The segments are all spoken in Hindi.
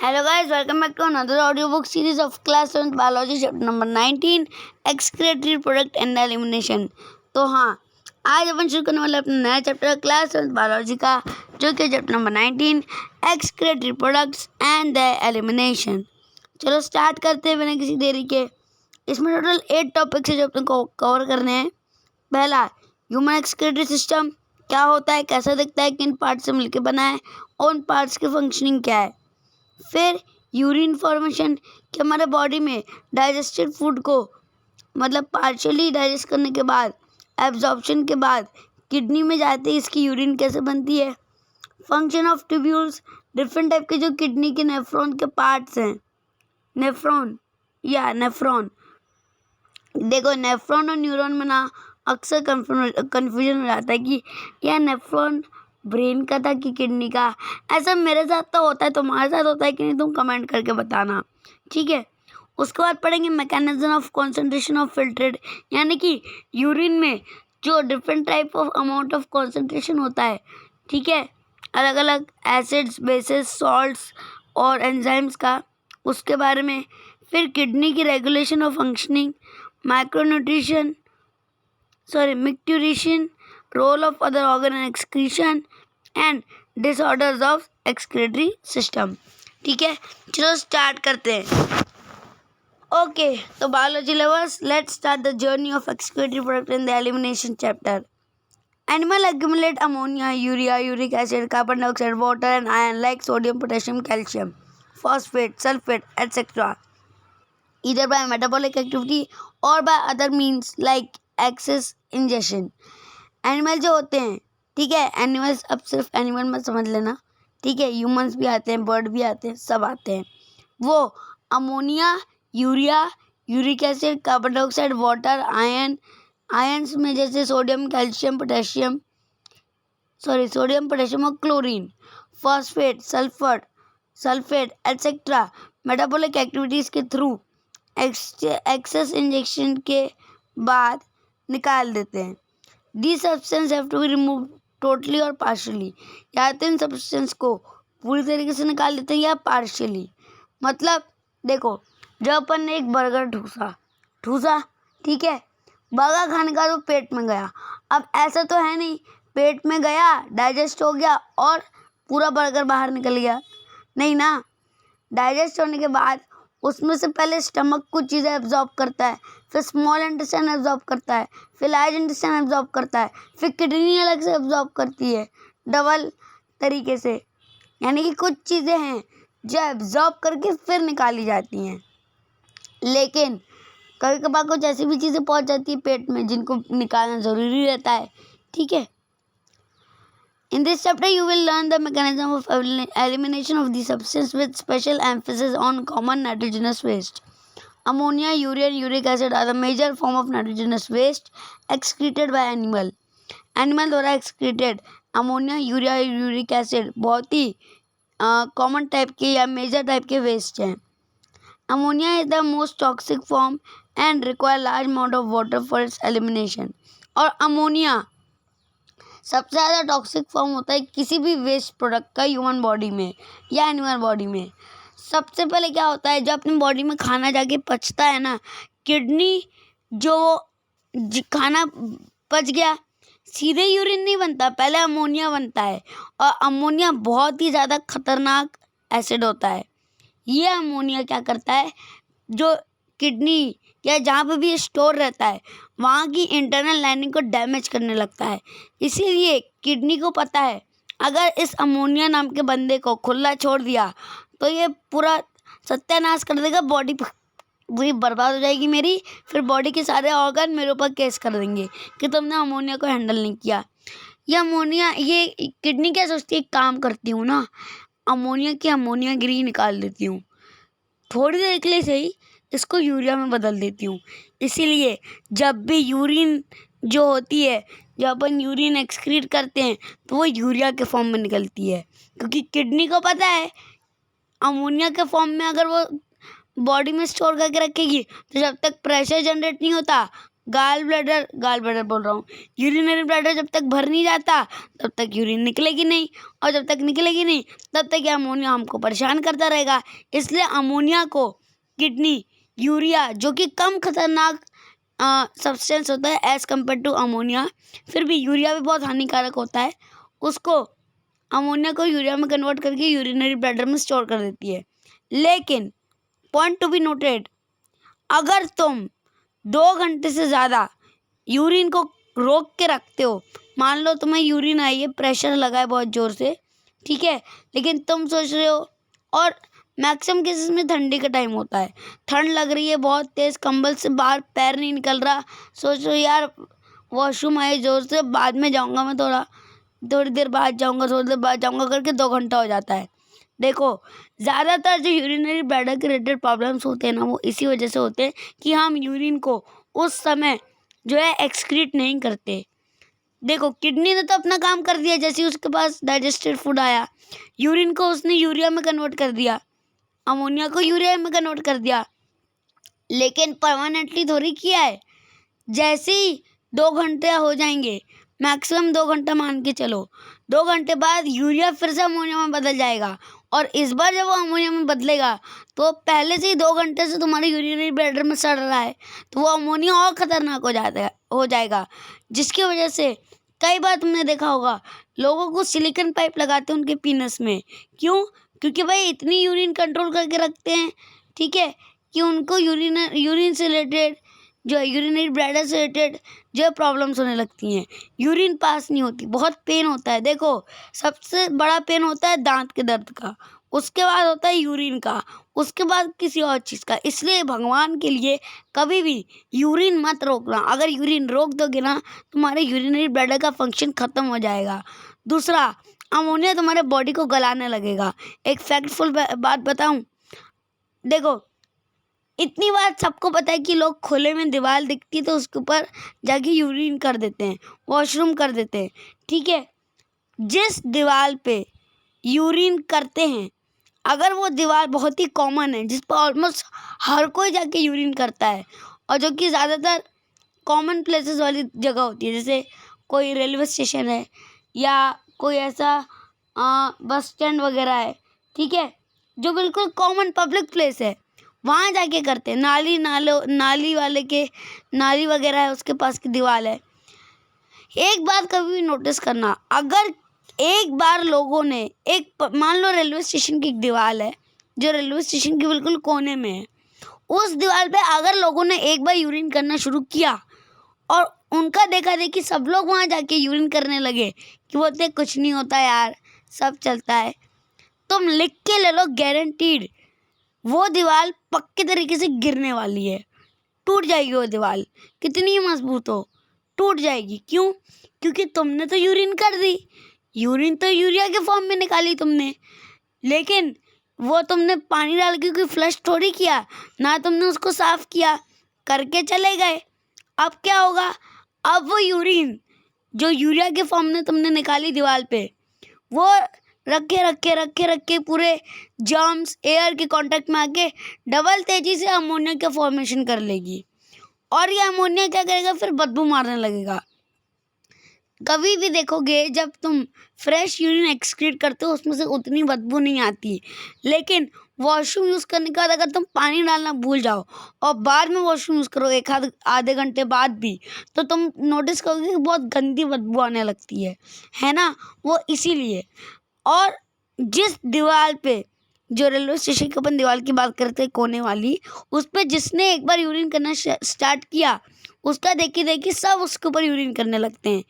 Hello guys, welcome back to another audiobook series of class 7th biology chapter number 19 excretory product and elimination। तो हाँ, आज अपन शुरू करने वाले अपना नया चैप्टर क्लास 7th बायोलॉजी का, जो कि chapter number 19 excretory products and the elimination। चलो स्टार्ट करते हैं बिना किसी देरी के। इसमें टोटल 8 टॉपिक्स है जो अपन को कवर करने हैं। पहला, ह्यूमन एक्सक्रीटरी सिस्टम क्या होता है, कैसा दिखता है, किन पार्ट्स से मिलकर बना है और उन पार्ट्स की फंक्शनिंग क्या है। फिर यूरिन फॉर्मेशन कि हमारे बॉडी में डाइजेस्टेड फूड को मतलब पार्शियली डाइजेस्ट करने के बाद एब्जॉर्प्शन के बाद किडनी में जाते ही इसकी यूरिन कैसे बनती है। Function of tubules, different type के जो किडनी के नेफ्रॉन के पार्ट्स हैं। नेफ्रॉन देखो, नेफ्रॉन और न्यूरॉन में ना अक्सर कन्फ्यूजन हो जाता है कि यह नेफ्रॉन ब्रेन का था कि किडनी का। ऐसा मेरे साथ तो होता है, तुम्हारे साथ होता है कि नहीं, तुम कमेंट करके बताना, ठीक है। उसके बाद पढ़ेंगे mechanism of concentration of filtrate, यानी कि यूरिन में जो different type of amount of concentration होता है, ठीक है, अलग अलग एसिड्स, बेसिस, सॉल्ट्स और एंजाइम्स का, उसके बारे में। फिर किडनी की regulation of functioning, micturition, role of other organ and excretion and disorders of excretory system. ठीक है, चलो स्टार्ट करते हैं। ओके, तो biology lovers, let's start the journey of excretory product in the elimination chapter. Animal accumulate ammonia, urea, uric acid, carbon dioxide, water and iron like sodium, potassium, calcium, phosphate, sulfate, etc. either by metabolic activity or by other means like excess ingestion। Animal जो होते हैं, ठीक है, एनिमल्स, अब सिर्फ एनिमल मत समझ लेना, ठीक है, ह्यूमंस भी आते हैं, बर्ड भी आते हैं, सब आते हैं। वो ammonia, urea, uric acid, carbon dioxide, water, ions में जैसे सोडियम, पोटेशियम और chlorine, phosphate, sulphate etcetera metabolic activities के थ्रू एक्सेस इंजेक्शन के बाद निकाल देते हैं। These substances have to be removed totally और partially, या तो इन सब्सटेंस को पूरी तरीके से निकाल देते हैं या पार्शियली। मतलब देखो, जब अपन ने एक बर्गर ठूसा, ठीक है, बर्गर खाने का तो पेट में गया। अब ऐसा तो है नहीं पेट में गया, डाइजेस्ट हो गया और पूरा बर्गर बाहर निकल गया, नहीं ना। डाइजेस्ट होने के बाद उसमें से पहले स्टमक कुछ चीज़ें एब्जॉर्ब करता है, फिर स्मॉल इंटेस्टाइन एब्जॉर्ब करता है, फिर लार्ज इंटेस्टाइन एब्जॉर्ब करता है, फिर किडनी अलग से एब्जॉर्ब करती है डबल तरीके से। यानी कि कुछ चीज़ें हैं जो एब्जॉर्ब करके फिर निकाली जाती हैं, लेकिन कभी कभार कुछ ऐसी भी चीज़ें पहुंच जाती है पेट में जिनको निकालना ज़रूरी रहता है, ठीक है। In this chapter, you will learn the mechanism of elimination of these substances with special emphasis on common nitrogenous waste. Ammonia, urea, and uric acid are the major form of nitrogenous waste excreted by animal. Animal द्वारा excreted ammonia, urea, uric acid बहुत ही कॉमन टाइप के या मेजर टाइप के वेस्ट हैं। Ammonia is the most toxic form and require large amount of water for its elimination. और अमोनिया सबसे ज़्यादा टॉक्सिक फॉर्म होता है किसी भी वेस्ट प्रोडक्ट का ह्यूमन बॉडी में या एनिमल बॉडी में। सबसे पहले क्या होता है, जब अपनी बॉडी में खाना जाके पचता है ना, किडनी जो खाना पच गया, सीधे यूरिन नहीं बनता, पहले अमोनिया बनता है। और अमोनिया बहुत ही ज़्यादा खतरनाक एसिड होता है। ये अमोनिया क्या करता है, जो किडनी या जहाँ पे भी स्टोर रहता है वहाँ की इंटरनल लाइनिंग को डैमेज करने लगता है। इसीलिए किडनी को पता है अगर इस अमोनिया नाम के बंदे को खुला छोड़ दिया तो ये पूरा सत्यानाश कर देगा, बॉडी पूरी बर्बाद हो जाएगी मेरी। फिर बॉडी के सारे ऑर्गन मेरे ऊपर केस कर देंगे कि तुमने अमोनिया को हैंडल नहीं किया। ये किडनी क्या सोचती है, काम करती हूँ ना, अमोनिया गिरी निकाल देती हूँ, थोड़ी देर के लिए सही इसको यूरिया में बदल देती हूँ। इसीलिए जब भी यूरिन जो होती है, जब अपन यूरिन एक्सक्रीट करते हैं तो वो यूरिया के फॉर्म में निकलती है, क्योंकि किडनी को पता है अमोनिया के फॉर्म में अगर वो बॉडी में स्टोर करके रखेगी तो जब तक प्रेशर जनरेट नहीं होता गाल ब्लैडर बोल रहा हूँ, यूरिनरी ब्लैडर जब तक भर नहीं जाता तब तक यूरिन निकलेगी नहीं, और जब तक निकलेगी नहीं तब तक ये अमोनिया हमको परेशान करता रहेगा। इसलिए अमोनिया को किडनी, यूरिया जो कि कम खतरनाक सब्सटेंस होता है एज़ कम्पेयर टू अमोनिया, फिर भी यूरिया भी बहुत हानिकारक होता है, उसको अमोनिया को यूरिया में कन्वर्ट करके यूरिनरी ब्लैडर में स्टोर कर देती है। लेकिन पॉइंट टू बी नोटेड, अगर तुम 2 घंटे से ज़्यादा यूरिन को रोक के रखते हो, मान लो तुम्हें यूरिन आई है, प्रेशर लगा है बहुत ज़ोर से, ठीक है, लेकिन तुम सोच रहे हो, और मैक्सिमम केसेस में ठंडी का टाइम होता है, ठंड लग रही है बहुत तेज़, कंबल से बाहर पैर नहीं निकल रहा, सोच रहे हो यार वॉशरूम आए ज़ोर से, बाद में जाऊँगा मैं, थोड़ी देर बाद जाऊँगा करके 2 घंटा हो जाता है। देखो, ज़्यादातर जो यूरिनरी ब्लैडर के रिलेटेड प्रॉब्लम्स होते हैं ना, वो इसी वजह से होते हैं कि हम यूरिन को उस समय जो है एक्सक्रीट नहीं करते। देखो, किडनी ने तो अपना काम कर दिया, जैसे ही उसके पास डाइजेस्टेड फूड आया, यूरिन को उसने यूरिया में कन्वर्ट कर दिया, अमोनिया को यूरिया में कन्वर्ट कर दिया, लेकिन परमानेंटली थोड़ी किया है। जैसे ही 2 घंटे हो जाएंगे, मैक्सिमम 2 घंटा मान के चलो, 2 घंटे बाद यूरिया फिर से अमोनिया में बदल जाएगा, और इस बार जब वो अमोनिया में बदलेगा तो पहले से ही 2 घंटे से तुम्हारे यूरिनरी ब्लैडर में सड़ रहा है, तो वो अमोनिया और ख़तरनाक हो जाएगा, जिसकी वजह से कई बार तुमने देखा होगा लोगों को सिलिकॉन पाइप लगाते हैं उनके पीनस में। क्यों? क्योंकि भाई इतनी यूरिन कंट्रोल करके रखते हैं, ठीक है, कि उनको यूरिन से रिलेटेड जो यूरिनरी ब्लैडर से रिलेटेड जो प्रॉब्लम्स होने लगती हैं, यूरिन पास नहीं होती, बहुत पेन होता है। देखो, सबसे बड़ा पेन होता है दांत के दर्द का, उसके बाद होता है यूरिन का, उसके बाद किसी और चीज़ का। इसलिए भगवान के लिए कभी भी यूरिन मत रोकना। अगर यूरिन रोक दोगे ना, तुम्हारे यूरिनरी ब्लैडर का फंक्शन ख़त्म हो जाएगा। दूसरा, अमोनिया तुम्हारे बॉडी को गलाने लगेगा। एक फैक्टफुल बात बताऊँ, देखो, इतनी बात सबको पता है कि लोग खुले में दीवार दिखती है तो उसके ऊपर जाके यूरिन कर देते हैं, वॉशरूम कर देते हैं, ठीक है। जिस दीवार पे यूरिन करते हैं, अगर वो दीवार बहुत ही कॉमन है जिस पर ऑलमोस्ट हर कोई जाके यूरिन करता है, और जो कि ज़्यादातर कॉमन प्लेसेस वाली जगह होती है, जैसे कोई रेलवे स्टेशन है या कोई ऐसा बस स्टैंड वगैरह है, ठीक है, जो बिल्कुल कॉमन पब्लिक प्लेस है, वहाँ जाके करते हैं। नाली वगैरह है उसके पास की दीवार है। एक बात कभी भी नोटिस करना, अगर एक बार लोगों ने मान लो रेलवे स्टेशन की एक दीवार है जो रेलवे स्टेशन के बिल्कुल कोने में है, उस दीवार पे अगर लोगों ने एक बार यूरिन करना शुरू किया और उनका देखा देखी सब लोग वहाँ जाके यूरिन करने लगे कि बोलते कुछ नहीं होता यार, सब चलता है, तुम लिख के ले लो, गारंटीड वो दीवार पक्के तरीके से गिरने वाली है, टूट जाएगी वो दीवार, कितनी मजबूत हो, टूट जाएगी। क्यों? क्योंकि तुमने तो यूरिन कर दी, यूरिन तो यूरिया के फॉर्म में निकाली तुमने, लेकिन वो तुमने पानी डाल के कोई फ्लश थोड़ी किया ना, तुमने उसको साफ किया, करके चले गए। अब क्या होगा? अब वो यूरिन जो यूरिया के फॉर्म में तुमने निकाली दीवार पे, वो रखे पूरे जर्म्स एयर के कांटेक्ट में आके डबल तेजी से अमोनिया का फॉर्मेशन कर लेगी, और ये अमोनिया क्या करेगा? फिर बदबू मारने लगेगा। कभी भी देखोगे जब तुम फ्रेश यूरिन एक्सक्रीट करते हो उसमें से उतनी बदबू नहीं आती, लेकिन वॉशरूम यूज़ करने के बाद अगर तुम पानी डालना भूल जाओ और बाद में वॉशरूम यूज़ करो एक आधे घंटे बाद भी, तो तुम नोटिस करोगे कि बहुत गंदी बदबू आने लगती है ना। वो इसीलिए, और जिस दीवार पे जो रेलवे स्टेशन की अपन दीवार की बात करते हैं कोने वाली, उस पर जिसने एक बार यूरिन करना स्टार्ट किया उसका देखी सब उसके ऊपर यूरिन करने लगते हैं,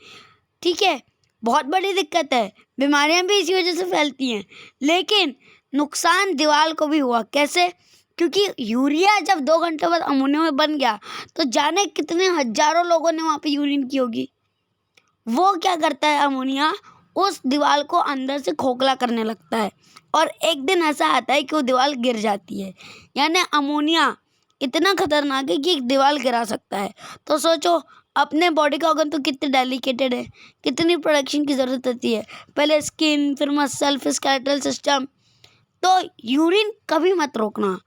ठीक है। बहुत बड़ी दिक्कत है, बीमारियां भी इसी वजह से फैलती हैं, लेकिन नुकसान दीवार को भी हुआ। कैसे? क्योंकि यूरिया जब 2 घंटे बाद अमोनिया में बन गया तो जाने कितने हजारों लोगों ने वहाँ पे यूरिन की होगी। वो क्या करता है, अमोनिया उस दीवार को अंदर से खोखला करने लगता है, और एक दिन ऐसा आता है कि वो दीवार गिर जाती है। यानी अमोनिया इतना खतरनाक है कि एक दीवार गिरा सकता है। तो सोचो, अपने बॉडी का ऑर्गन तो कितने डेलिकेटेड है, कितनी प्रोडक्शन की ज़रूरत होती है, पहले स्किन, फिर मसल, फिर स्केलेटल सिस्टम। तो यूरिन कभी मत रोकना,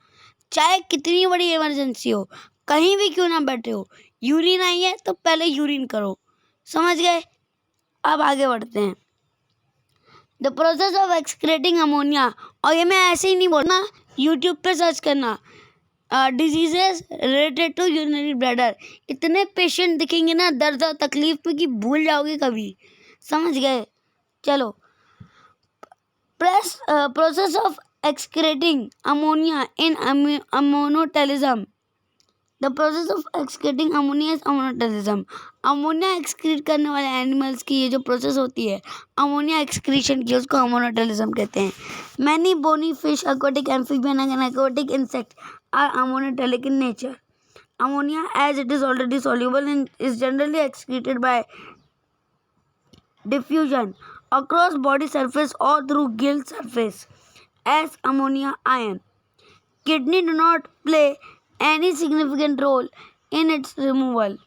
चाहे कितनी बड़ी इमरजेंसी हो, कहीं भी क्यों ना बैठे हो, यूरिन आई है तो पहले यूरिन करो, समझ गए। अब आगे बढ़ते हैं। The process of excreting ammonia, और ये मैं ऐसे ही नहीं बोलना, यूट्यूब पे सर्च करना diseases related to urinary bladder. इतने पेशेंट दिखेंगे ना दर्द और तकलीफ में कि भूल जाओगे कभी, समझ गए। चलो, process of excreting ammonia in ammonotelism. The process of excreting ammonia is ammonotelism. Ammonia excrete करने वाले एनिमल्स की ये जो प्रोसेस होती है अमोनिया एक्सक्रीशन की, उसको अमोनोटेलिज्म कहते हैं। Many bony fish, aquatic amphibian and aquatic insect are ammoniotelic in nature. Ammonia, as it is already soluble and is generally excreted by diffusion across body surface or through gill surface as ammonia ion. Kidney do not play any significant role in its removal.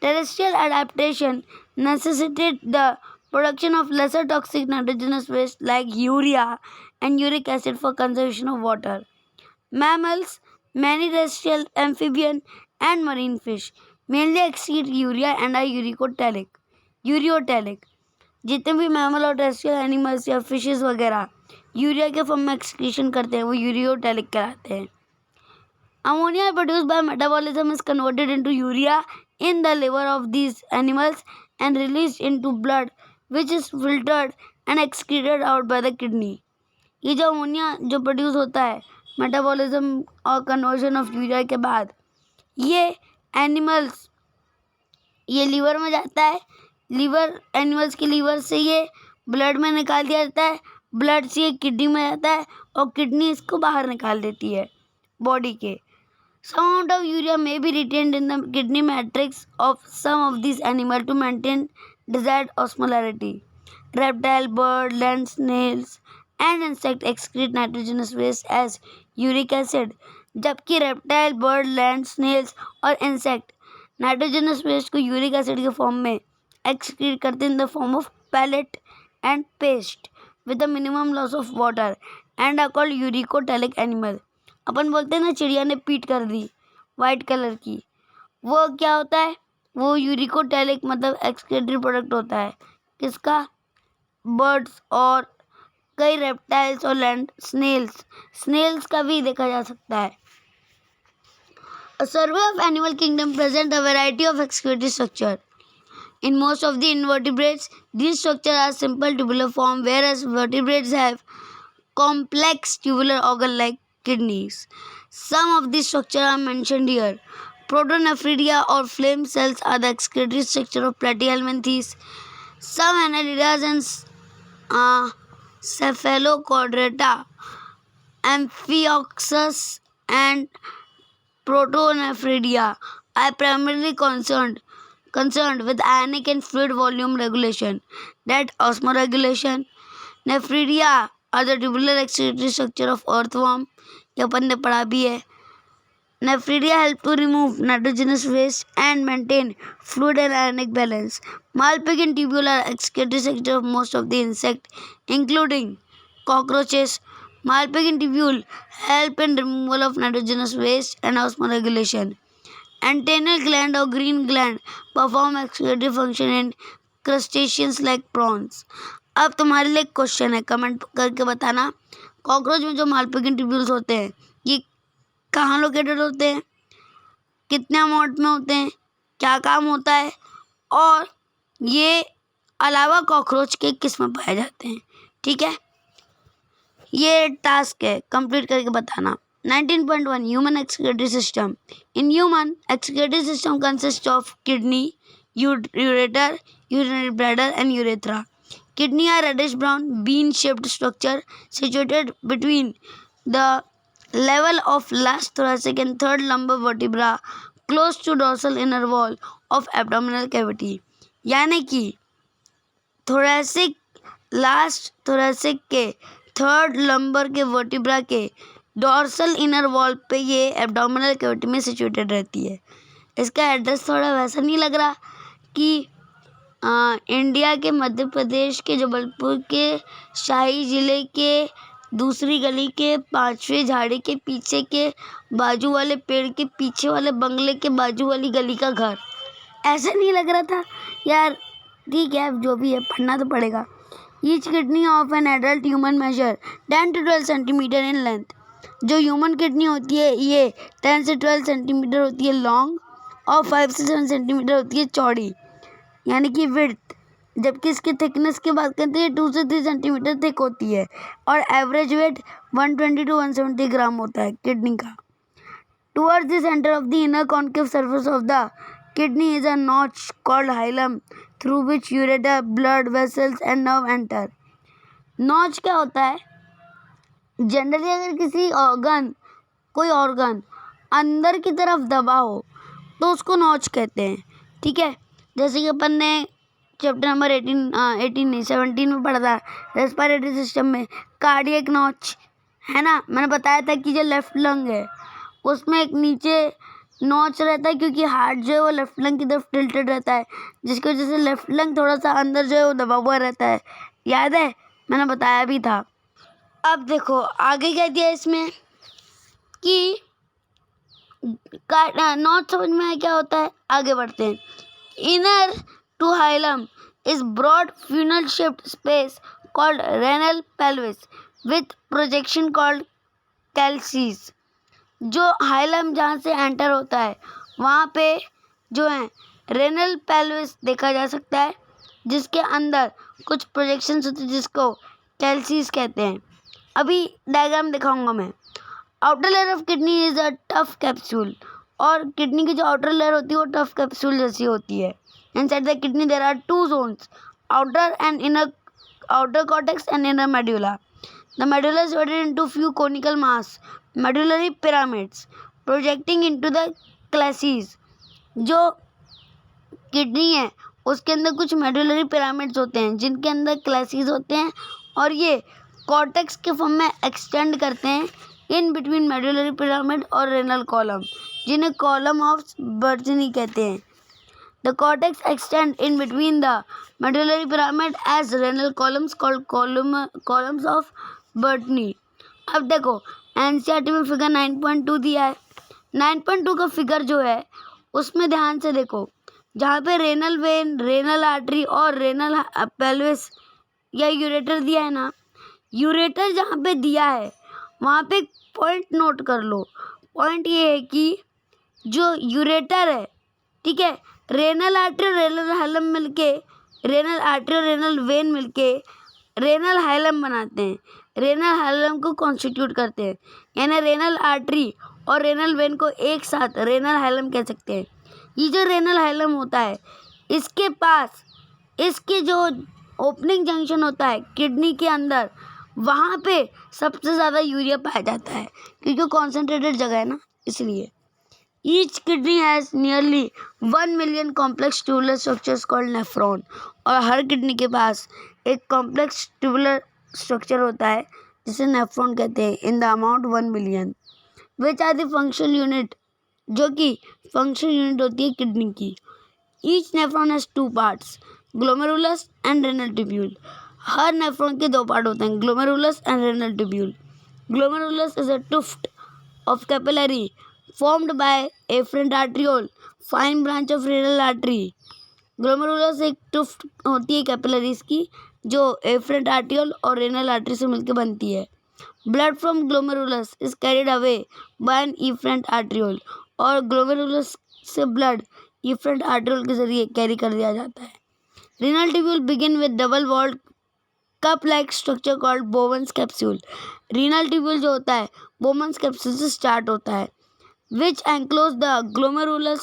Terrestrial adaptation necessitated the production of lesser toxic nitrogenous waste like urea and uric acid for conservation of water. Mammals, many terrestrial, amphibian and marine fish mainly excrete urea and are uricotelic. जितने भी मैमल और टेरेस्ट्रियल एनिमल्स या फिशेस वगैरह यूरिया के फॉर्म में एक्सक्रीशन करते हैं वो यूरियोटेलिक कहलाते हैं। Ammonia produced by metabolism is converted into urea in the liver of these animals and released into blood, which is filtered and excreted out by the kidney. ये जो अमोनिया जो प्रोड्यूस होता है मेटाबॉलिज्म और कन्वर्जन ऑफ यूरिया के बाद, ये एनिमल्स ये लीवर में जाता है, लीवर एनिमल्स की लीवर से ये ब्लड में निकाल दिया जाता है, ब्लड से ये किडनी में जाता है और किडनी इसको बाहर निकाल देती है बॉडी के। Some amount of urea may be retained in the kidney matrix of some of these animals to maintain desired osmolarity. Reptile, bird, land snails and insect excrete nitrogenous waste as uric acid. जबकि reptile, bird, land snails और insect nitrogenous waste को uric acid के फॉर्म में excrete करते in the form of pellet and paste with a minimum loss of water and are called uricotelic animal. अपन बोलते हैं ना चिड़िया ने पीट कर दी वाइट कलर की, वो क्या होता है, वो यूरिकोटेलिक मतलब एक्सक्रीटरी प्रोडक्ट होता है। किसका? बर्ड्स और कई रेप्टाइल्स और लैंड स्नेल्स का भी देखा जा सकता है। A survey of animal kingdom present a variety of excretory structure. In most of the invertebrates, these structures are simple tubular form, whereas vertebrates have complex tubular organ like kidneys. Some of these structures are mentioned here. Protonephridia or flame cells are the excretory structure of platyhelminthes. Some annelidas and cephalochordata, Amphioxus and Protonephridia are primarily concerned with ionic and fluid volume regulation, that osmoregulation. Nephridia are the tubular excretory structure of earthworm. ये अपन ने पढ़ा भी है। Nephridia help to remove nitrogenous waste and maintain fluid and ionic balance. Malpighi and tubular excretory structure of most of the insect, including cockroaches. Malpighi and tubule help in removal of nitrogenous waste and osmoregulation. Antennal gland or green gland perform excretory function in crustaceans like prawns. अब तुम्हारे लिए क्वेश्चन है, कमेंट करके बताना, कॉकरोच में जो मालपिगिन ट्यूब्यूल्स होते हैं ये कहाँ लोकेटेड होते हैं, कितने अमाउंट में होते हैं, क्या काम होता है और ये अलावा कॉकरोच के किस में पाए जाते हैं। ठीक है, ये टास्क है, कंप्लीट करके बताना। 19.1 Human excretory system. In human, excretory system consists of kidney, ureter, urinary bladder and urethra. Kidney are reddish brown, bean-shaped structure situated between the level of last thoracic and third lumbar vertebra, close to dorsal inner wall of abdominal cavity. यानी कि लास्ट थोरेसिक के थर्ड लंबर के वर्टिब्रा के डॉर्सल इनर वॉल पे ये एब्डोमिनल कैविटी में सिचुएटेड रहती है। इसका एड्रेस थोड़ा वैसा नहीं लग रहा कि इंडिया के मध्य प्रदेश के जबलपुर के शाही ज़िले के दूसरी गली के 5वें झाड़ी के पीछे के बाजू वाले पेड़ के पीछे वाले बंगले के बाजू वाली गली का घर। ऐसा नहीं लग रहा था यार? ठीक है, जो भी है पढ़ना तो पड़ेगा। Each kidney of an adult human measure 10 to 12 centimetre in length. जो ह्यूमन किडनी होती है ये 10 से 12 सेंटीमीटर होती है लॉन्ग और 5 से 7 सेंटीमीटर होती है चौड़ी, यानी कि विड्थ। जबकि इसकी थिकनेस की बात करते हैं 2 से 3 सेंटीमीटर थिक होती है और एवरेज वेट 120 to 170 ग्राम होता है किडनी का। Towards the centre of the inner concave surface of the kidney is a notch called hilum through which ureter, blood vessels and nerve enter. Notch क्या होता है? जनरली अगर किसी कोई ऑर्गन अंदर की तरफ दबा हो तो उसको नॉच कहते हैं, ठीक है। जैसे कि अपन ने चैप्टर नंबर 18 नहीं 17 में पढ़ा था रेस्पिरेटरी सिस्टम में कार्डियक नॉच, है ना। मैंने बताया था कि जो लेफ्ट लंग है उसमें एक नीचे नॉच रहता है, क्योंकि हार्ट जो है वो लेफ्ट लंग की तरफ टिल्टेड रहता है, जिसकी वजह से लेफ्ट लंग थोड़ा सा अंदर जो है वो दबा हुआ रहता है। याद है, मैंने बताया भी था। अब देखो आगे क्या दिया इसमें कि नॉट समझ में आया क्या होता है। आगे बढ़ते हैं। Inner to hilum is broad funnel shaped space called renal pelvis with projection called calyces. जो हाइलम जहाँ से एंटर होता है वहाँ पे जो है रेनल पेल्विस देखा जा सकता है, जिसके अंदर कुछ प्रोजेक्शंस होते हैं जिसको कैल्सीज कहते हैं। अभी डायग्राम दिखाऊंगा मैं। Outer layer of kidney is a tough capsule, और किडनी की जो आउटर लेयर होती है वो टफ कैप्सूल जैसी होती है। Inside the kidney there are 2 zones, outer and inner, outer cortex and inner medulla. The medulla is divided into few conical mass medullary pyramids projecting into the classes. जो किडनी है उसके अंदर कुछ मेडुलरी पिरामिड्स होते हैं जिनके अंदर क्लासेस होते हैं, और ये कॉर्टेक्स के फॉर्म में एक्सटेंड करते हैं इन बिटवीन मेडुलरी पिरामिड और रेनल कॉलम, जिन्हें कॉलम ऑफ बर्जनी कहते हैं। The cortex extend in between the medullary pyramid as renal columns called columns of Bertini. अब देखो एनसीईआरटी में फिगर 9.2 दिया है। 9.2 का फिगर जो है उसमें ध्यान से देखो, जहाँ पे रेनल वेन, रेनल आर्टरी और रेनल पेल्विस या यूरेटर दिया है ना, यूरेटर जहाँ पे दिया है वहाँ पे पॉइंट नोट कर लो। पॉइंट ये है कि जो यूरेटर है, ठीक है, रेनल आर्टरी और रेनल हाइलम मिलके, रेनल आर्टरी और रेनल वेन मिलके रेनल हाइलम बनाते हैं, रेनल हाइलम को कॉन्स्टिट्यूट करते हैं। यानी रेनल आर्टरी और रेनल वेन को एक साथ रेनल हाइलम कह सकते हैं। ये जो रेनल हाइलम होता है इसके पास इसके जो ओपनिंग जंक्शन होता है किडनी के अंदर, वहाँ पे सबसे ज़्यादा यूरिया पाया जाता है, क्योंकि कॉन्सेंट्रेटेड जगह है ना, इसलिए। Each kidney has nearly 1 million complex tubular structures called nephron, और हर किडनी के पास एक कॉम्प्लेक्स ट्यूबुलर स्ट्रक्चर होता है जिसे नेफ्रॉन कहते हैं, in the amount 1 million, which are the functional unit, जो कि फंक्शनल यूनिट होती है किडनी की। Each nephron has 2 parts, glomerulus and renal tubule. हर नेफ्रॉन के 2 पार्ट होते हैं, glomerulus and renal tubule. Glomerulus is a tuft of capillary formed by afferent arteriole, fine branch of renal artery. Glomerulus एक टुफ्ट होती है कैपिलरीज की जो एफरेंट आर्टियोल और रेनल आर्टरी से मिलकर बनती है। Blood from glomerulus is carried away by an efferent arteriole, और ग्लोमेरुलस से ब्लड इफरेंट आर्टियोल के जरिए कैरी कर दिया जाता है। Renal tubule begin with double walled cup like structure called Bowman's capsule. Renal tubule जो होता है बोवन्स कैप्सूल से स्टार्ट होता है, which enclose the glomerulus.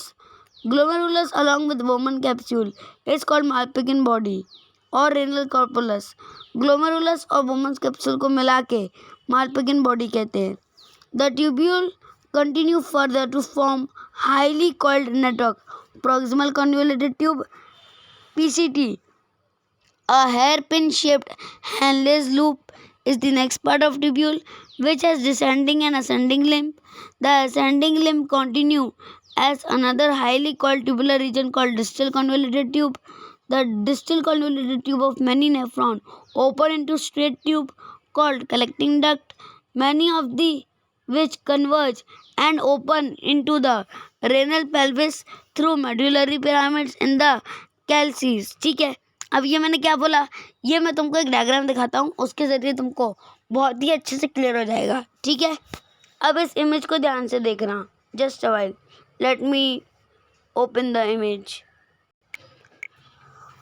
Glomerulus along with Bowman capsule is called Malpighin body or renal corpulus. Glomerulus और Bowman's capsule को मिला के Malpighin body कहते हैं। The tubule continue further to form highly coiled network, proximal convoluted tube (PCT). A hairpin shaped Henle's loop is the next part of tubule, which has descending and ascending limb. The ascending limb continue as another highly coiled tubular region called distal convoluted tube. The distal convoluted tube of many nephron open into straight tube called collecting duct, many of the which converge and open into the renal pelvis through medullary pyramids in the calces. ठीक है, अब ये मैंने क्या बोला, ये मैं तुमको एक डायग्राम दिखाता हूँ, उसके ज़रिए तुमको बहुत ही अच्छे से क्लियर हो जाएगा. ठीक है, अब इस इमेज को ध्यान से देखना. Just a while, let me open the image.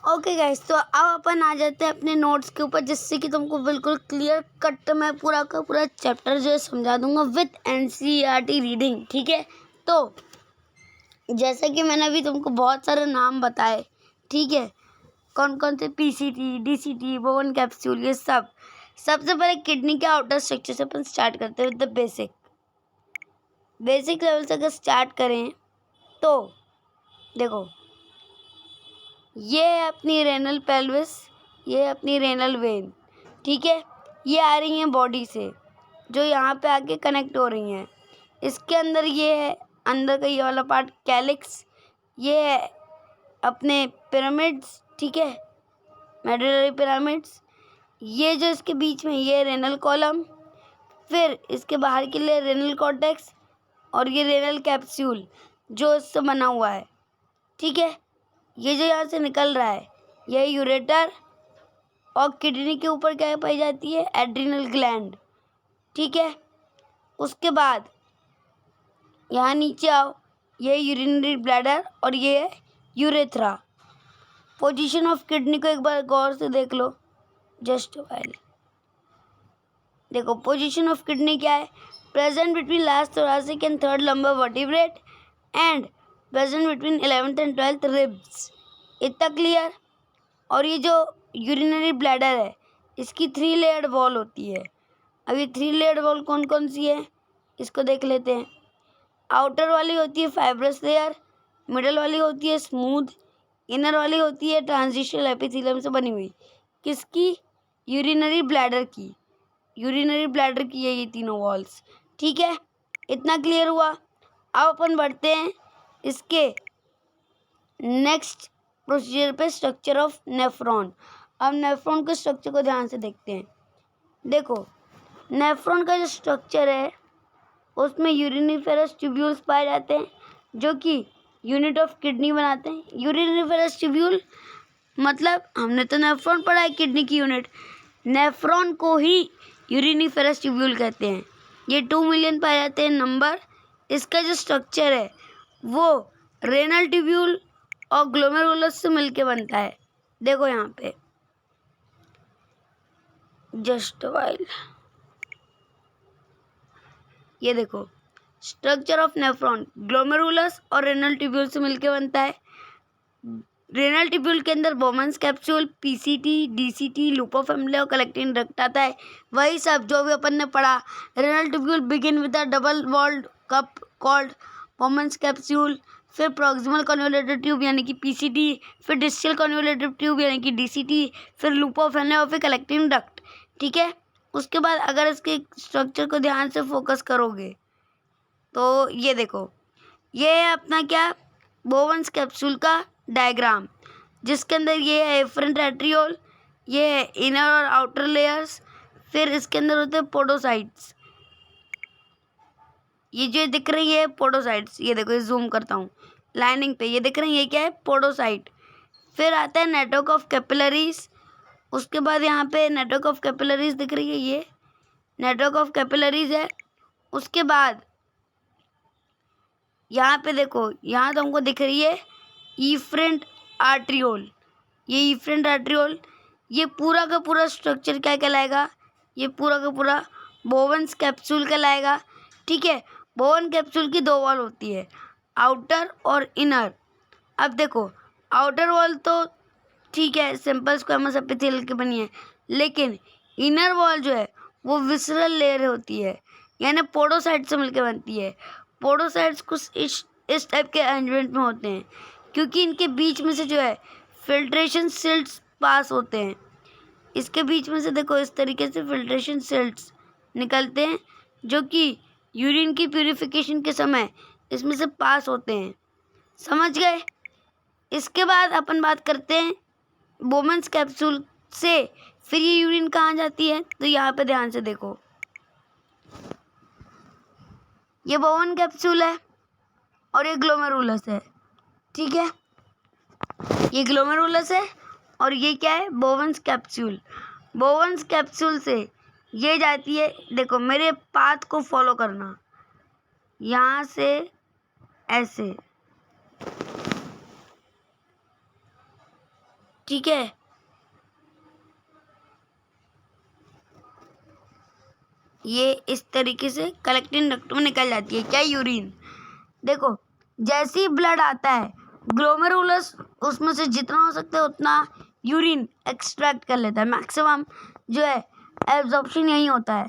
Okay guys, तो अब अपन आ जाते हैं अपने नोट्स के ऊपर, जिससे कि तुमको बिल्कुल क्लियर कट मैं पूरा का पूरा चैप्टर जो है समझा दूंगा विथ एनसीईआरटी रीडिंग. ठीक है, तो जैसा कि मैंने अभी तुमको बहुत सारे नाम बताए. ठीक है, कौन कौन से पीसीटी, डीसीटी, बोवन कैप्सूल, ये सब. सबसे पहले किडनी के आउटर स्ट्रक्चर से अपन स्टार्ट करते हैं विद द बेसिक लेवल से अगर स्टार्ट करें तो देखो, ये है अपनी रेनल पेल्विस, ये है अपनी रेनल वेन. ठीक है, ये आ रही हैं बॉडी से, जो यहाँ पे आके कनेक्ट हो रही हैं. इसके अंदर ये है, अंदर का ये वाला पार्ट कैलिक्स, ये है अपने पिरामिड्स. ठीक है, मेडुलरी पिरामिड्स. ये जो इसके बीच में ये रेनल कॉलम, फिर इसके बाहर के लिए रेनल कॉर्टेक्स, और ये रेनल कैप्सूल जो इससे बना हुआ है. ठीक है, ये जो यहाँ से निकल रहा है ये यूरेटर, और किडनी के ऊपर क्या पाई जाती है, एड्रिनल ग्लैंड. ठीक है, उसके बाद यहाँ नीचे आओ, ये यूरिनरी ब्लैडर और ये है यूरेथ्रा. पोजीशन ऑफ किडनी को एक बार गौर से देख लो. जस्ट व्हाइल, देखो पोजीशन ऑफ किडनी क्या है, present between last thoracic and third lumbar vertebrate and present between 11th and 12th ribs. इतना क्लियर. और ये जो यूरिनरी ब्लैडर है, इसकी 3 लेयर्ड वॉल होती है. अब ये 3 लेयर्ड वॉल कौन कौन सी है, इसको देख लेते हैं. आउटर वाली होती है फाइब्रस लेयर, मिडल वाली होती है स्मूथ, इनर वाली होती है ट्रांजिशनल एपिथेलियम से बनी हुई. किसकी, यूरिनरी ब्लैडर की. यूरिनरी ब्लैडर की है ये तीनों वॉल्स. ठीक है, इतना क्लियर हुआ. अब अपन बढ़ते हैं इसके नेक्स्ट प्रोसीजर पे, स्ट्रक्चर ऑफ नेफ्रॉन. अब नेफ्रॉन के स्ट्रक्चर को ध्यान से देखते हैं. देखो, नेफ्रॉन का जो स्ट्रक्चर है उसमें यूरिनिफेरस ट्यूब्यूल्स पाए जाते हैं, जो कि यूनिट ऑफ किडनी बनाते हैं. यूरिनिफेरस ट्यूब्यूल मतलब हमने तो नेफ्रॉन पढ़ा है, किडनी की यूनिट. नेफ्रॉन को ही यूरिनिफेरस ट्यूब्यूल कहते हैं. ये 2 मिलियन पाए जाते हैं नंबर. इसका जो स्ट्रक्चर है वो रेनल ट्यूब्यूल और ग्लोमेरुलस से मिलके बनता है. देखो यहाँ पे, जस्ट वाइल, ये देखो स्ट्रक्चर ऑफ नेफ्रॉन ग्लोमेरुलस और रेनल ट्यूब्यूल से मिलके बनता है. रेनल ट्यूब्यूल के अंदर Bowman's capsule, PCT, DCT, loop of Henle और कलेक्टिंग डक्ट आता है. वही सब जो भी अपन ने पढ़ा. Renal tubule begin with a double walled cup called Bowman's capsule, फिर प्रॉक्सिमल कन्वोल्यूटेड ट्यूब यानी कि पीसीटी, फिर डिस्टल कन्वोल्यूटेड ट्यूब यानी कि डीसीटी, फिर लूप ऑफ एम्बले और फिर कलेक्टिंग डक्ट. ठीक है, उसके बाद अगर इसके स्ट्रक्चर को ध्यान से फोकस करोगे तो ये देखो, ये है अपना क्या, बोवन्स कैप्सूल का डायग्राम, जिसके अंदर ये है एफरेंट एट्रियोल, ये है इनर और आउटर लेयर्स, फिर इसके अंदर होते हैं पोडोसाइट्स. ये जो दिख रही है पोडोसाइट्स, ये देखो, ये जूम करता हूँ लाइनिंग पे, ये दिख रही है, ये क्या है, पोडोसाइट. फिर आता है नेटवर्क ऑफ कैपिलरीज. उसके बाद यहाँ पे नेटवर्क ऑफ कैपिलरीज दिख रही है, ये नेटवर्क ऑफ कैपिलरीज है. उसके बाद यहाँ पे देखो, यहाँ तो हमको दिख रही है इफरेंट आर्ट्रियोल. ये इफरेंट आर्ट्रियोल, ये पूरा का पूरा स्ट्रक्चर क्या कहलाएगा, ये पूरा का पूरा बोवन्स कैप्सूल कहलाएगा. ठीक है, बोवन कैप्सूल की 2 वॉल होती है, आउटर और इनर. अब देखो, आउटर वॉल तो ठीक है सिंपल स्क्वेमस एपिथेलियल की बनी है, लेकिन इनर वॉल जो है वो विसरल लेयर होती है, यानी पोडोसाइट से मिलकर बनती है. पोडोसाइट्स कुछ इस टाइप के अरेंजमेंट में होते हैं, क्योंकि इनके बीच में से जो है फिल्ट्रेशन सिल्ट्स पास होते हैं. इसके बीच में से देखो इस तरीके से फिल्ट्रेशन सिल्ट्स निकलते हैं, जो कि यूरिन की प्यूरिफिकेशन के समय इसमें से पास होते हैं. समझ गए. इसके बाद अपन बात करते हैं बोमन्स कैप्सूल से फिर ये यूरिन कहाँ जाती है, तो यहाँ पे ध्यान से देखो, ये बोवन कैप्सूल है और ये ग्लोमेरुलस है, ठीक है। ये ग्लोमेरुलस है और ये क्या है, बोवन्स कैप्सूल। बोवन्स कैप्सूल से ये जाती है, देखो मेरे पाथ को फॉलो करना, यहाँ से ऐसे, ठीक है। ये इस तरीके से कलेक्टिंग डक्ट में निकल जाती है क्या, यूरिन। देखो जैसे ही ब्लड आता है, ग्लोमेरुलस उसमें से जितना हो सकता है उतना यूरिन एक्सट्रैक्ट कर लेता है, मैक्सिमम जो है एब्जॉर्प्शन यही होता है।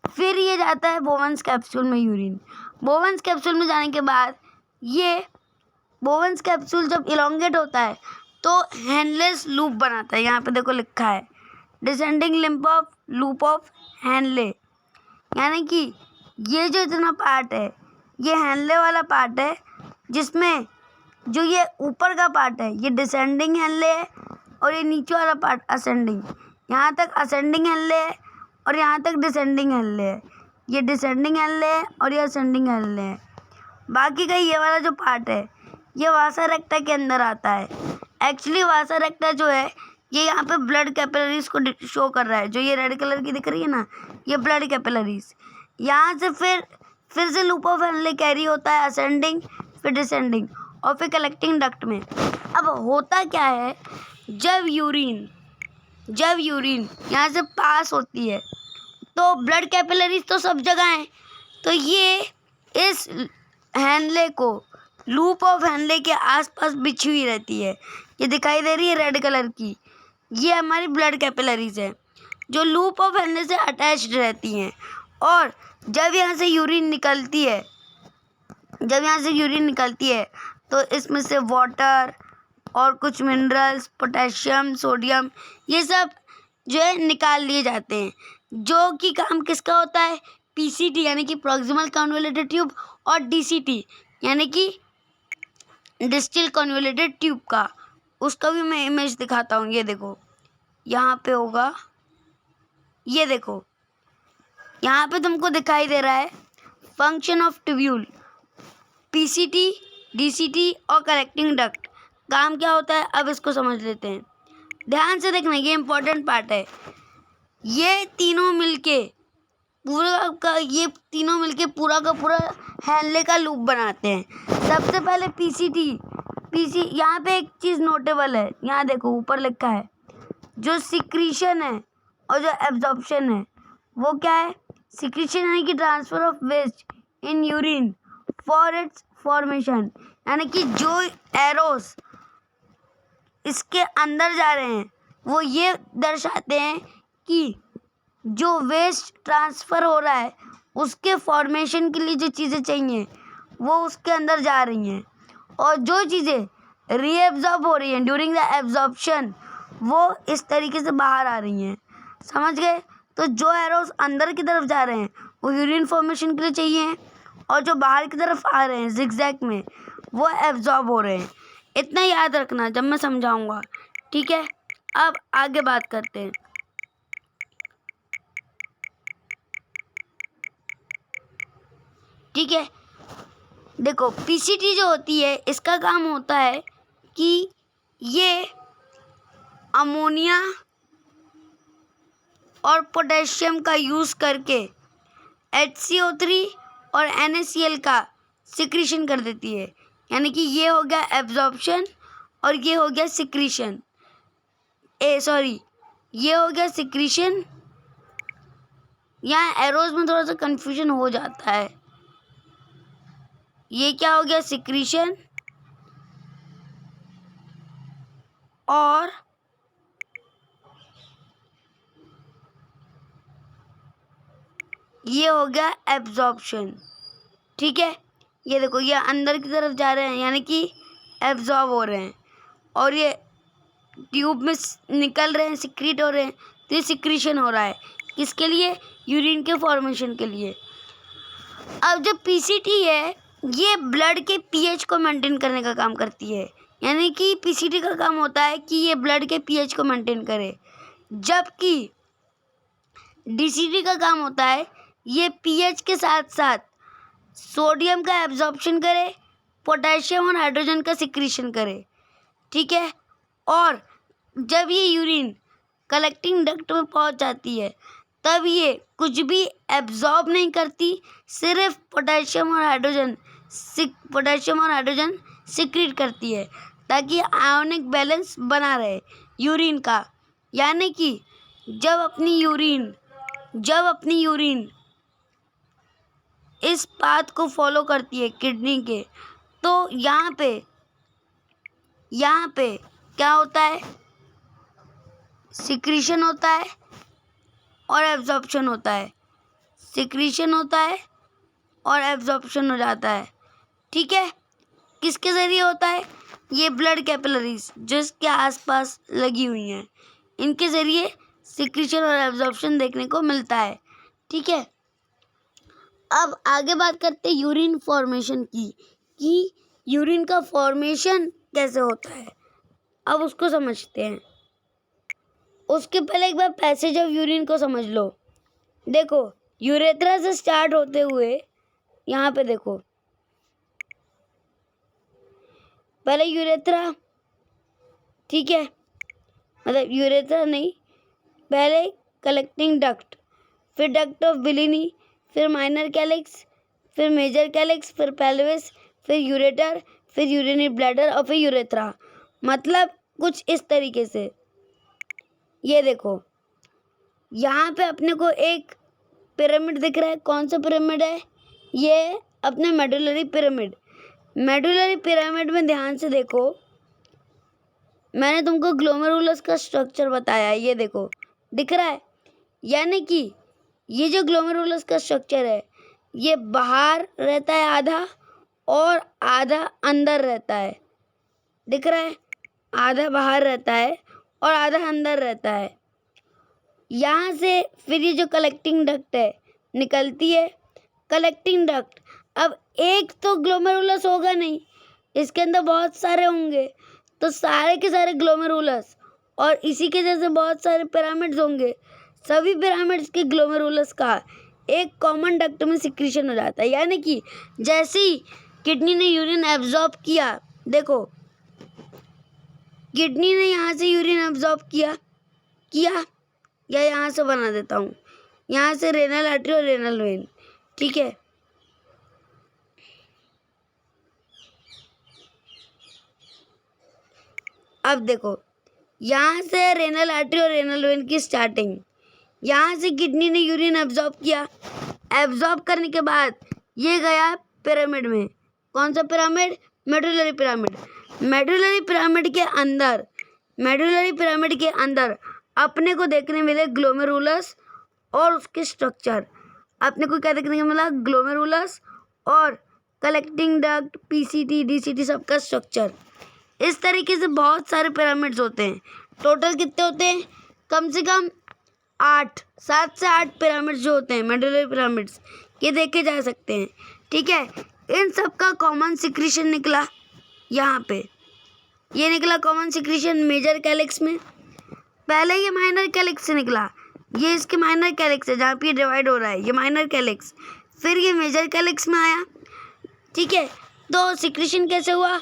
फिर ये जाता है बोवन्स कैप्सूल में यूरिन। बोवन्स कैप्सूल में जाने के बाद ये बोवन्स कैप्सूल जब इलोंगेट होता है तो हैंडलेस लूप बनाता है, यहाँ पे देखो लिखा है descending lymph of loop of Henle, यानी कि ये जो इतना पार्ट है ये हैंडले वाला पार्ट है, जिसमें जो ये ऊपर का पार्ट है ये डिसेंडिंग हैंडले है और ये नीचे वाला पार्ट असेंडिंग। यहाँ तक असेंडिंग हैंडले है और यहाँ तक डिसेंडिंग हैंडले है, ये डिसेंडिंग हैंडले है और ये असेंडिंग हैंडले है। बाकी का ये वाला जो पार्ट है ये वासा रेक्टा के अंदर आता है। एक्चुअली वासा रेक्टा जो है ये यहाँ पे ब्लड कैपिलरीज को शो कर रहा है, जो ये रेड कलर की दिख रही है ना, ये ब्लड कैपिलरीज। यहाँ से फिर से लूप ऑफ हैंडले कैरी होता है असेंडिंग, फिर डिसेंडिंग और फिर कलेक्टिंग डक्ट में। अब होता क्या है, जब यूरिन यहाँ से पास होती है तो ब्लड कैपिलरीज तो सब जगह हैं, तो ये इस हैंडले को लूप ऑफ हैंडले के आसपास बिछी हुई रहती है। ये दिखाई दे रही है रेड कलर की, ये हमारी ब्लड कैपिलरीज है जो लूप ऑफ हैंडले से अटैच्ड रहती हैं। और जब यहाँ से यूरिन निकलती है तो इसमें से वाटर और कुछ मिनरल्स, पोटेशियम, सोडियम, ये सब जो है निकाल लिए जाते हैं, जो कि काम किसका होता है, पीसीटी यानी कि प्रॉक्सिमल कन्वोल्यूटेड ट्यूब और डीसीटी यानी कि डिस्टल कन्वोल्यूटेड ट्यूब का। उसका भी मैं इमेज दिखाता हूँ, ये देखो यहाँ पे होगा, ये देखो यहाँ पे तुमको दिखाई दे रहा है function of tubule, PCT, DCT और कलेक्टिंग डक्ट। काम क्या होता है अब इसको समझ लेते हैं, ध्यान से देखना, ये इम्पोर्टेंट पार्ट है। ये तीनों मिलके पूरा का पूरा हैंडले का लूप बनाते हैं। सबसे पहले यहाँ पे एक चीज़ नोटेबल है, यहाँ देखो ऊपर लिखा है जो सिक्रीशन है और जो एब्जॉर्प्शन है वो क्या है। सिक्रीशन यानी कि transfer of waste in urine for its formation, यानी कि जो एरोस इसके अंदर जा रहे हैं वो ये दर्शाते हैं कि जो वेस्ट ट्रांसफ़र हो रहा है उसके फॉर्मेशन के लिए जो चीज़ें चाहिए वो उसके अंदर जा रही हैं, और जो चीज़ें रीएब्जॉर्ब हो रही हैं ड्यूरिंग द एब्जॉर्प्शन वो इस तरीके से बाहर आ रही हैं। समझ गए। तो जो एरोस अंदर की तरफ जा रहे हैं वो यूरिन फॉर्मेशन के लिए चाहिए, और जो बाहर की तरफ आ रहे हैं जिगजैग में वो एब्जॉर्ब हो रहे हैं। इतना याद रखना जब मैं समझाऊंगा, ठीक है। अब आगे बात करते हैं। ठीक है, देखो पीसीटी जो होती है इसका काम होता है कि ये अमोनिया और पोटेशियम का यूज़ करके HCO3 और NaCl का सिक्रीशन कर देती है, यानी कि ये हो गया एब्जॉर्प्शन और ये हो गया सिक्रीशन। ये हो गया सिक्रीशन। यहाँ एरोज में थोड़ा सा कंफ्यूजन हो जाता है। ये क्या हो गया, सिक्रीशन, और ये हो गया एब्जॉर्प्शन। ठीक है, ये देखो ये अंदर की तरफ जा रहे हैं यानी कि एब्जॉर्ब हो रहे हैं, और ये ट्यूब में निकल रहे हैं, सिक्रीट हो रहे हैं, तो ये सिक्रीशन हो रहा है। किसके लिए, यूरिन के फॉर्मेशन के लिए। अब जो पीसीटी है ये ब्लड के पीएच को मेंटेन करने का काम करती है, यानी कि पीसीटी का काम होता है कि ये ब्लड के पीएच को मेंटेन करे। जबकि DCT का काम होता है ये pH के साथ साथ सोडियम का एब्जॉर्प्शन करे, पोटेशियम और हाइड्रोजन का सिक्रीशन करे, ठीक है। और जब ये यूरिन कलेक्टिंग डक्ट में पहुंच जाती है तब ये कुछ भी एब्जॉर्ब नहीं करती, सिर्फ पोटेशियम और हाइड्रोजन सिक्रीट करती है ताकि आयोनिक बैलेंस बना रहे यूरिन का। यानी कि जब अपनी यूरिन इस पाथ को फॉलो करती है किडनी के, तो यहाँ पे क्या होता है, सिक्रीशन होता है और एब्जॉर्प्शन होता है, सिक्रीशन होता है और एब्जॉर्प्शन हो जाता है, ठीक है। किसके ज़रिए होता है, ये ब्लड कैपिलरीज जो इसके आसपास लगी हुई हैं, इनके ज़रिए सिक्रीशन और एब्जॉर्प्शन देखने को मिलता है, ठीक है। अब आगे बात करते हैं यूरिन फॉर्मेशन की, कि यूरिन का फॉर्मेशन कैसे होता है। अब उसको समझते हैं। उसके पहले एक बार पैसेज ऑफ यूरिन को समझ लो। देखो, यूरेथ्रा से स्टार्ट होते हुए यहाँ पे देखो, पहले यूरेथ्रा, ठीक है, मतलब यूरेथ्रा नहीं, पहले कलेक्टिंग डक्ट, फिर डक्ट ऑफ बिलिनी, फिर माइनर कैलिक्स, फिर मेजर कैलिक्स, फिर पेल्विस, फिर यूरेटर, फिर यूरिनरी ब्लैडर और फिर यूरेथ्रा। मतलब कुछ इस तरीके से। ये देखो, यहाँ पे अपने को एक पिरामिड दिख रहा है। कौन सा पिरामिड है ये? अपने मेडुलरी पिरामिड। मेडुलरी पिरामिड में ध्यान से देखो, मैंने तुमको ग्लोमेरुलस का स्ट्रक्चर बताया है, ये देखो दिख रहा है। यानी कि ये जो ग्लोमेरुलस का स्ट्रक्चर है ये बाहर रहता है आधा और आधा अंदर रहता है, दिख रहा है, आधा बाहर रहता है और आधा अंदर रहता है। यहाँ से फिर ये जो कलेक्टिंग डक्ट है निकलती है। कलेक्टिंग डक्ट, अब एक तो ग्लोमेरुलस होगा नहीं, इसके अंदर बहुत सारे होंगे, तो सारे के सारे ग्लोमेरुलस और इसी के जैसे बहुत सारे पिरामिड्स होंगे। सभी पिरामिड्स के ग्लोमेरुलस का एक कॉमन डक्ट में सिक्रीशन हो जाता है। यानी कि जैसे ही किडनी ने यूरिन एब्जॉर्ब किया, देखो किडनी ने यहाँ से यूरिन एब्जॉर्ब किया या यहाँ से बना देता हूँ, यहाँ से रेनल आर्टरी और रेनल वेन, ठीक है। अब देखो, यहाँ से रेनल आर्टरी और रेनल वेन की स्टार्टिंग, यहाँ से किडनी ने यूरिन एब्जॉर्ब किया। एब्जॉर्ब करने के बाद ये गया पिरामिड में। कौन सा pyramid? Medullary pyramid. Medullary pyramid के अंदर अपने को देखने मिले ग्लोमेरुलस और उसके स्ट्रक्चर। अपने को क्या देखने को मिला? ग्लोमेरुलस और कलेक्टिंग डक्ट, PCT, DCT सबका स्ट्रक्चर। इस तरीके से बहुत सारे पिरामिड्स होते हैं। टोटल कितने होते हैं? कम से कम 7 से 8 पिरामिड्स जो होते हैं मेडुलरी पिरामिड्स, ये देखे जा सकते हैं, ठीक है। इन सब का कॉमन सिक्रीशन निकला यहाँ पे, ये निकला कॉमन सिक्रीशन मेजर कैलिक्स में। पहले ये माइनर कैलिक्स से निकला, ये इसके माइनर कैलिक्स है जहाँ पे ये डिवाइड हो रहा है, ये माइनर कैलिक्स। फिर ये मेजर कैलिक्स में आया, ठीक है। तो सिक्रीशन कैसे हुआ?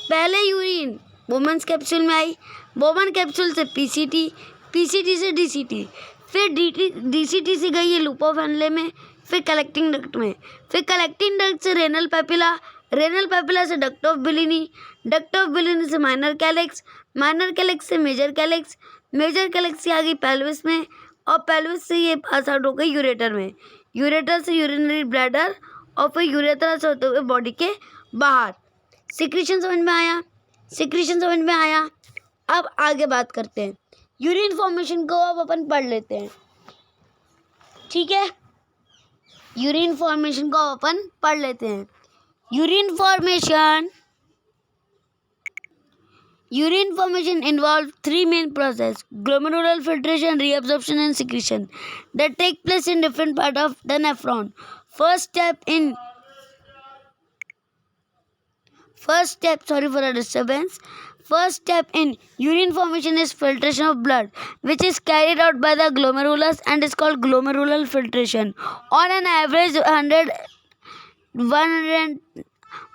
पहले यूरिन बोमन्स कैप्सूल में आई, बोमन कैप्सूल से PCT, PCT से DCT, फिर DCT से गई ये लूप ऑफ हेनले में, फिर कलेक्टिंग डक्ट में, फिर कलेक्टिंग डक्ट से रेनल पेपिला, रेनल पेपिला से duct of blini, duct of blini से माइनर कैलिक्स, माइनर कैलिक्स से मेजर कैलिक्स, मेजर कैलिक्स से आ गई पेल्विस में, और पेल्विस से ये पास आउट हो गई यूरेटर में, यूरेटर से यूरिनरी ब्लैडर, और फिर यूरेथ्रा से होते हुए बॉडी के बाहर। सिक्रीशन समझ में आया? सिक्रीशन समझ में आया। अब आगे बात करते हैं यूरिन फॉर्मेशन को। अब अपन पढ़ लेते हैं, ठीक है। यूरिन फॉर्मेशन को अपन पढ़ लेते हैं। Urine formation involves 3 main process: glomerular filtration, reabsorption and secretion, that take place in different part of the nephron. First step, sorry for the disturbance. First step in urine formation is filtration of blood, which is carried out by the glomerulus and is called glomerular filtration. On an average, 100,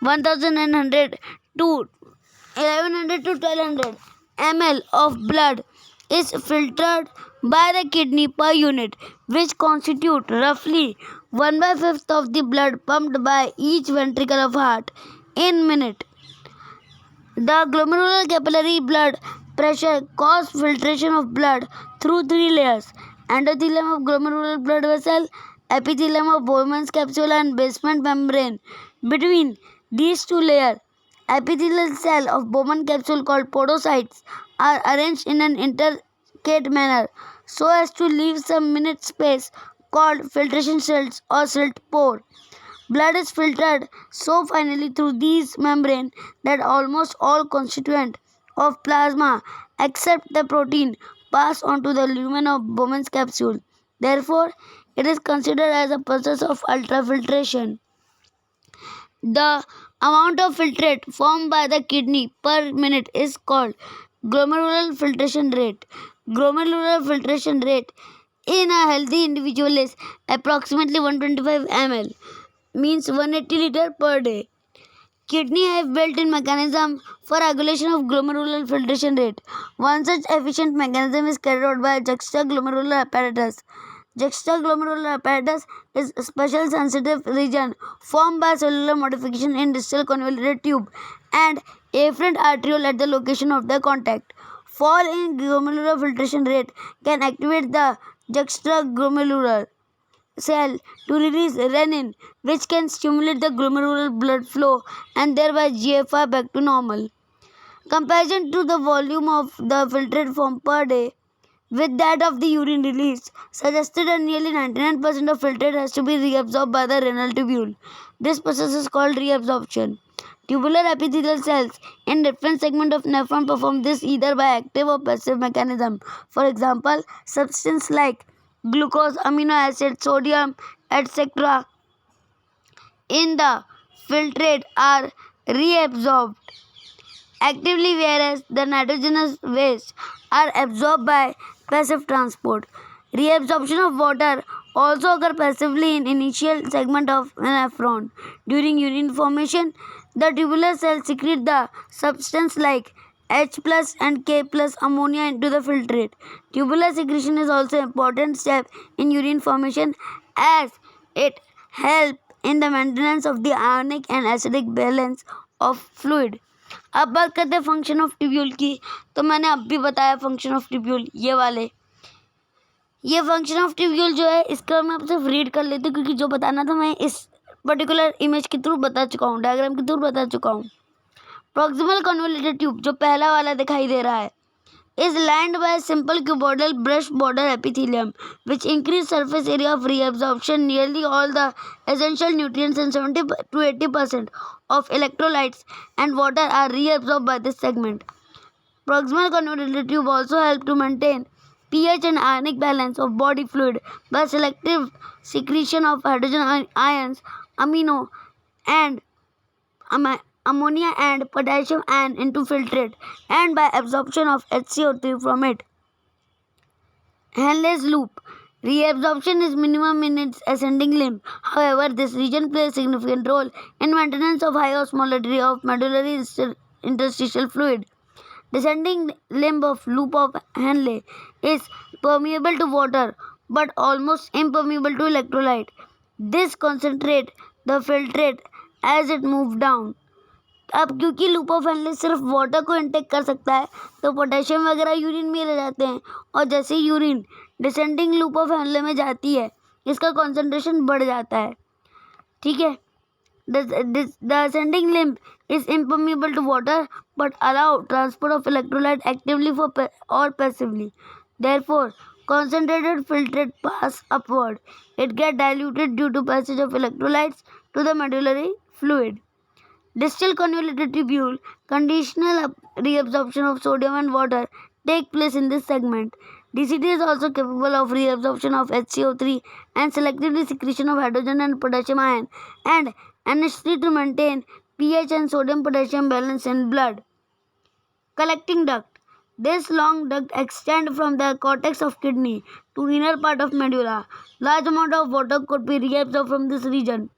1900 to 1100 to 1200 ml of blood is filtered by the kidney per unit, which constitute roughly 1/5 of the blood pumped by each ventricle of heart in minute. The glomerular capillary blood pressure causes filtration of blood through three layers: endothelium of glomerular blood vessel, epithelium of Bowman's capsule, and basement membrane. Between these two layers, epithelial cell of Bowman capsule called podocytes are arranged in an intricate manner so as to leave some minute space called filtration cells or silt pore. Blood is filtered so finely through these membranes that almost all constituents of plasma except the protein pass on to the lumen of Bowman's capsule. Therefore, it is considered as a process of ultrafiltration. The amount of filtrate formed by the kidney per minute is called glomerular filtration rate. Glomerular filtration rate in a healthy individual is approximately 125 ml, means 180 liter per day. Kidney have built-in mechanism for regulation of glomerular filtration rate. One such efficient mechanism is carried out by juxtaglomerular apparatus. Juxtaglomerular apparatus is a special sensitive region formed by cellular modification in distal convoluted tube and afferent arteriole at the location of the contact. Fall in glomerular filtration rate can activate the juxtaglomerular cell to release renin, which can stimulate the glomerular blood flow and thereby GFR back to normal. Comparison to the volume of the filtrate formed per day with that of the urine release suggested that nearly 99% of filtrate has to be reabsorbed by the renal tubule. This process is called reabsorption. Tubular epithelial cells in different segments of nephron perform this either by active or passive mechanism. For example, substances like glucose, amino acid, sodium, etc. in the filtrate are reabsorbed actively, whereas the nitrogenous waste are absorbed by passive transport. Reabsorption of water also occurs passively in initial segment of nephron. During urine formation, the tubular cells secrete the substance like H plus and K plus ammonia into the filtrate. Tubular secretion is also an important step in urine formation as it helps in the maintenance of the ionic and acidic balance of fluid. अब बात करते हैं फंक्शन ऑफ ट्यूब्यूल की। तो मैंने अब भी बताया फंक्शन ऑफ ट्यूब्यूल ये वाले। ये फंक्शन ऑफ ट्यूब्यूल जो है इसका मैं अब सिर्फ रीड कर लेती हूँ क्योंकि जो बताना था मैं इस पर्टिकुलर इमेज के थ्रू बता चुका हूँ, डायग्राम के थ्रू बता चुका हूँ। प्रॉक्सिमल कन्वोल्यूटेड ट्यूब जो पहला वाला दिखाई दे रहा है is lined by simple cuboidal brush border epithelium which increase surface area of reabsorption. Nearly all the essential nutrients and 70 to 80% of electrolytes and water are reabsorbed by this segment. Proximal convoluted tube also help to maintain pH and ionic balance of body fluid by selective secretion of hydrogen ions, ammonia and potassium ion into filtrate and by absorption of HCO3 from it. Henle's loop. Reabsorption is minimum in its ascending limb. However, this region plays a significant role in maintenance of high osmolality of medullary interstitial fluid. Descending limb of loop of Henle is permeable to water but almost impermeable to electrolyte. This concentrates the filtrate as it moves down. अब क्योंकि लूप ऑफ हेनले सिर्फ वाटर को इंटेक कर सकता है तो पोटेशियम वगैरह यूरिन में रह जाते हैं और जैसे urine descending loop of Henle में जाती है इसका कॉन्सेंट्रेशन बढ़ जाता है। ठीक है, the ascending limb is impermeable to water but allow transport of electrolyte actively for और passively. Therefore concentrated filtrate pass upward. It gets diluted due to passage of electrolytes to the medullary fluid. Distal convoluted tubule, conditional reabsorption of sodium and water take place in this segment. DCT is also capable of reabsorption of HCO3 and selectively secretion of hydrogen and potassium ion and necessary to maintain pH and sodium potassium balance in blood. Collecting duct. This long duct extends from the cortex of kidney to inner part of medulla. Large amount of water could be reabsorbed from this region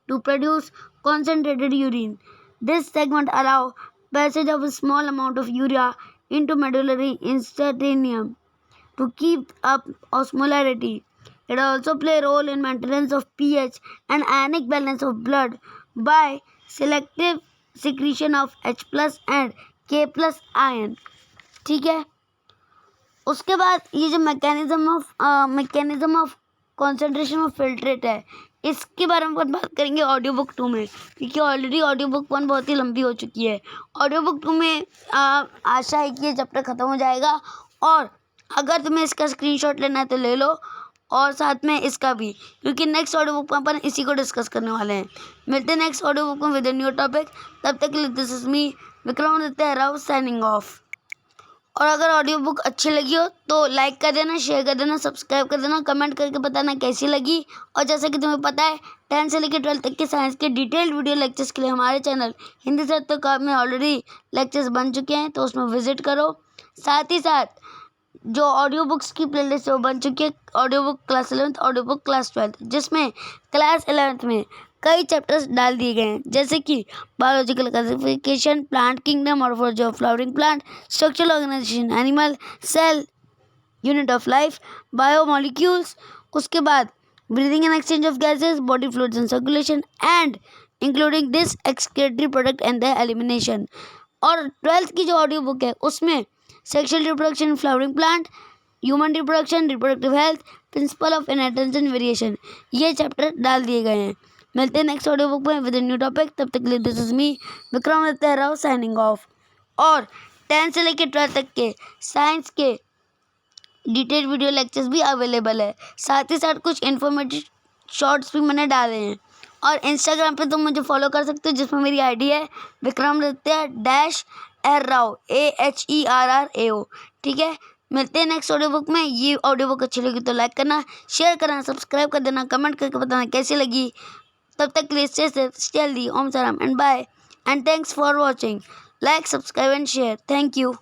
to produce concentrated urine. This segment allows passage of a small amount of urea into medullary instantaneum to keep up osmolarity. It also plays a role in maintenance of pH and ionic balance of blood by selective secretion of H plus and K plus ion. ठीक है, उसके बाद ये जो mechanism of concentration of filtrate है, इसके बारे में बात करेंगे ऑडियो बुक 2 में, क्योंकि ऑलरेडी ऑडियो बुक 1 बहुत ही लंबी हो चुकी है। ऑडियो बुक 2 में आशा है कि ये चैप्टर ख़त्म हो जाएगा, और अगर तुम्हें इसका स्क्रीनशॉट लेना है तो ले लो, और साथ में इसका भी, क्योंकि नेक्स्ट ऑडियो बुक में अपन इसी को डिस्कस करने वाले हैं। मिलते हैं नेक्स्ट ऑडियो बुक में विद अ न्यू टॉपिक। तब तक के लिए this is me Vikramaditya Rao signing off. और अगर ऑडियो बुक अच्छी लगी हो तो लाइक कर देना, शेयर कर देना, सब्सक्राइब कर देना, कमेंट करके बताना कैसी लगी। और जैसा कि तुम्हें पता है 10 से लेकर 12 तक के साइंस के डिटेल्ड वीडियो लेक्चर्स के लिए हमारे चैनल हिंदी साहित्य में ऑलरेडी लेक्चर्स बन चुके हैं, तो उसमें विजिट करो। साथ ही साथ जो ऑडियो बुक्स की प्लेलिस्ट है वो बन चुकी है, audio book class 11th, audio book class 12th, जिसमें क्लास 11th में कई चैप्टर्स डाल दिए गए हैं, जैसे कि biological classification, plant kingdom, morphology of flowering plant, structural organisation animal, cell, unit of life, biomolecules, उसके बाद breathing and exchange of gases, body fluids and circulation, and including this excretory product and the elimination. और 12th की जो ऑडियो बुक है उसमें sexual reproduction, flowering plant, human reproduction, reproductive health, principle of inheritance and variation, ये चैप्टर डाल दिए गए हैं। मिलते हैं नेक्स्ट ऑडियो बुक में विद अ न्यू टॉपिक। तब तक के लिए this is me Vikramaditya Rao signing off. और 10 से लेकर 12 तक के साइंस के डिटेल वीडियो लेक्चर्स भी अवेलेबल है, साथ ही साथ कुछ इन्फॉर्मेटिव शॉर्ट्स भी मैंने डाले हैं। और इंस्टाग्राम पे तुम मुझे फॉलो कर सकते हो, जिसमें मेरी आईडी है विक्रमादित्य-R-Rao AHERRAO। ठीक है, मिलते हैं नेक्स्ट ऑडियो बुक में। ये ऑडियो बुक अच्छी लगी तो लाइक करना, शेयर करना, सब्सक्राइब कर देना, कमेंट करके बताना कैसी लगी। तब तक के लिए stay safe, stay healthy, Om Sairam and bye, and thanks for watching. Like, subscribe and share. Thank you.